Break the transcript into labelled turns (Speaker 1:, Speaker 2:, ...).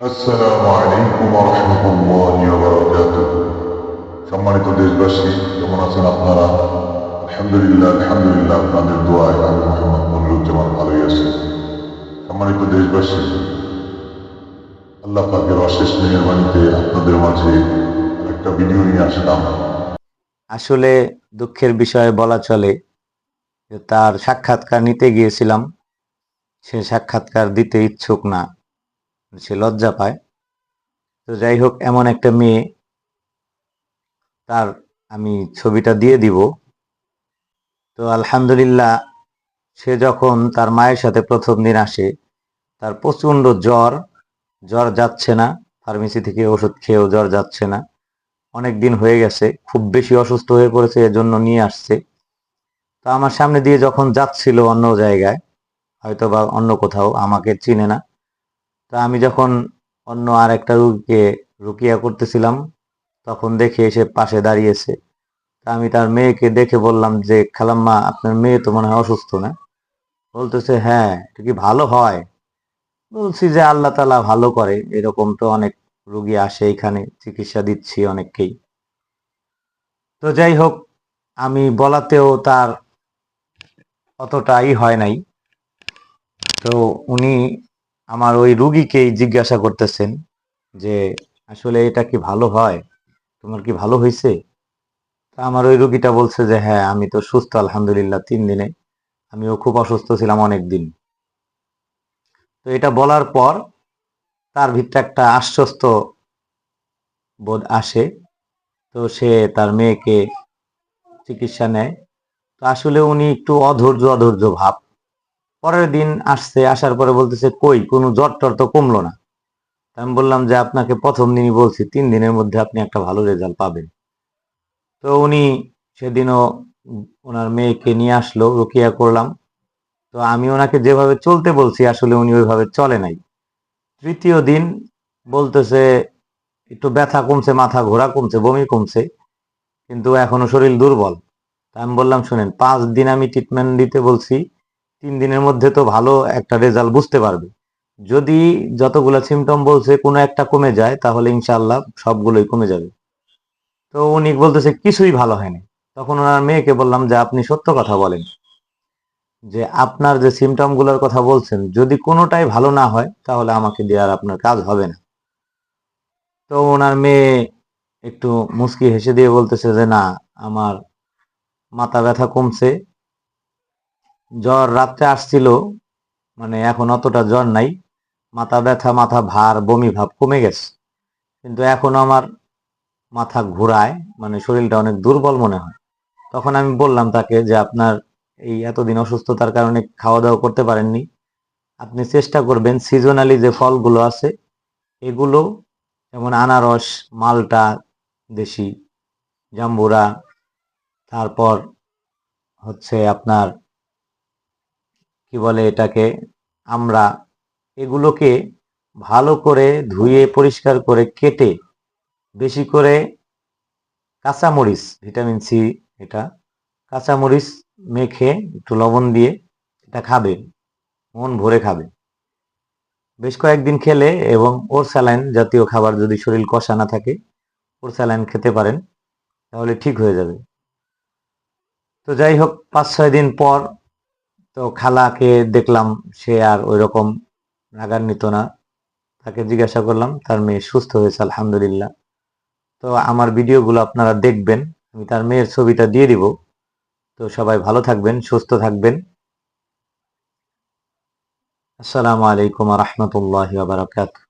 Speaker 1: আসসালামু আলাইকুম ওয়া রাহমাতুল্লাহি ওয়া বারাকাতুহু। সম্মানিত দেশবাসী, কেমন আছেন আপনারা? আলহামদুলিল্লাহ আপনাদের দোয়ায় আমি মোহাম্মদ মনিরুজ্জামান ভালোই আছি। সম্মানিত দেশবাসী, আল্লাহ পাকের অশেষ মেহেরবানিতে আপনাদের মাঝে আরেকটা ভিডিও নিয়ে আসলাম।
Speaker 2: আসলে দুঃখের বিষয়ে বলা চলে যে তার সাক্ষাৎকার নিতে গিয়েছিলাম, সে সাক্ষাৎকার দিতে ইচ্ছুক না, সে লজ্জা পায়। তো যাই হোক, এমন একটা মেয়ে, তার আমি ছবিটা দিয়ে দিব। তো আলহামদুলিল্লাহ, সে যখন তার মায়ের সাথে প্রথম দিন আসে, তার প্রচণ্ড জ্বর, জ্বর যাচ্ছে না, ফার্মেসি থেকে ওষুধ খেয়েও জ্বর যাচ্ছে না, অনেক দিন হয়ে গেছে, খুব বেশি অসুস্থ হয়ে পড়েছে, এজন্য নিয়ে আসছে। তো আমার সামনে দিয়ে যখন যাচ্ছিল অন্য জায়গায়, হয়তো বা অন্য কোথাও, আমাকে চিনে না। তো আমি যখন অন্য আর একটা রুগীকে রুকিয়া করতেছিলাম, তখন দেখে এসে পাশে দাঁড়িয়েছে। তা আমি তার মেয়েকে দেখে বললাম যে, খালাম্মা, আপনার মেয়ে তো মনে হয় অসুস্থ না? বলতেছে, হ্যাঁ, এটা কি ভালো হয়? বলছি যে, আল্লাহ তাআলা ভালো করে, এরকম তো অনেক রুগী আসে এখানে, চিকিৎসা দিচ্ছি অনেককেই। তো যাই হোক, আমি বলাতেও তার অতটাই হয় নাই। তো উনি আমার ওই রুগীকেই জিজ্ঞাসা করতেছেন যে, আসলে এটা কি ভালো হয়? তোমার কি ভালো হয়েছে? তা আমার ওই রুগীটা বলছে যে, হ্যাঁ, আমি তো সুস্থ আলহামদুলিল্লাহ, 3 দিনে। আমিও খুব অসুস্থ ছিলাম অনেক দিন। তো এটা বলার পর তার ভিতরে একটা আশ্বস্ত বোধ আসে। তো সে তার মেয়েকে চিকিৎসা নেয়। তো আসলে উনি একটু অধৈর্য অধৈর্য ভাব। পরের দিন আসছে, আসার পরে বলতেছে, কই কোনো জ্বর টর তো কমলো না। তা আমি বললাম যে, আপনাকে প্রথম দিনই বলছি 3 দিনের মধ্যে আপনি একটা ভালো রেজাল্ট পাবেন। তো উনি সেদিনও ওনার মেয়েকে নিয়ে আসলো, রুকিয়া করলাম। তো আমি ওনাকে যেভাবে চলতে বলছি, আসলে উনি ওইভাবে চলে নাই। তৃতীয় দিন বলতেছে, একটু ব্যথা কমছে, মাথা ঘোরা কমছে, বমি কমছে, কিন্তু এখনো শরীর দুর্বল। তা আমি বললাম, শুনেন, 5 দিন আমি ট্রিটমেন্ট দিতে বলছি, 3 দিনের মধ্যে তো ভালো একটা রেজাল্ট বুঝতে পারবে। যদি যতগুলো সিমটম বলছে কোনো একটা কমে যায়, তাহলে ইনশাআল্লাহ সবগুলোই কমে যাবে। তো উনি বলতেছে কিছুই ভালো হয়নি। তখন ওনার মেয়েকে বললাম যে, আপনি সত্য কথা বলেন, যে আপনার যে সিমটম গুলোর কথা বলছেন, যদি কোনোটাই ভালো না হয়, তাহলে আমাকে দিয়ে আর আপনার কাজ হবে না। তো ওনার মেয়ে একটু মুচকি হেসে দিয়ে বলতেছে যে, না, আমার মাথা ব্যথা কমছে, জ্বর রাত্রে আসছিল, মানে এখন অতটা জ্বর নাই, মাথা ব্যথা, মাথা ভার, বমি ভাব কমে গেছে, কিন্তু এখনো আমার মাথা ঘুরায়, মানে শরীরটা অনেক দুর্বল মনে হয়। তখন আমি বললাম তাকে যে, আপনার এই এতদিন অসুস্থতার কারণে খাওয়া দাওয়া করতে পারেননি, আপনি চেষ্টা করবেন সিজনালি যে ফলগুলো আছে এগুলো, যেমন আনারস, মালটা, দেশি জাম্বুরা, তারপর হচ্ছে আপনার কি বলে এটাকে, আমরা, এগুলোকে ভালো করে ধুয়ে পরিষ্কার করে কেটে, বেশি করে কাঁচামরিচ, ভিটামিন সি, এটা কাঁচামরিচ মেখে একটু লবণ দিয়ে এটা খাবে, মন ভরে খাবে। বেশ কয়েকদিন খেলে, এবং ওর স্যালাইন জাতীয় খাবার, যদি শরীর কষা না থাকে ওর স্যালাইন খেতে পারেন, তাহলে ঠিক হয়ে যাবে। তো যাই হোক, 5-6 দিন পর তো খালাকে দেখলাম, সে আর ওই রকম রাগান্বিত না। তাকে জিজ্ঞাসা করলাম, তার মেয়ে সুস্থ হয়েছে আলহামদুলিল্লাহ। তো আমার ভিডিওগুলো আপনারা দেখবেন, আমি তার মেয়ের ছবিটা দিয়ে দিব। তো সবাই ভালো থাকবেন, সুস্থ থাকবেন। আসসালামু আলাইকুম ওয়া রাহমাতুল্লাহি ওয়া বারাকাতুহু।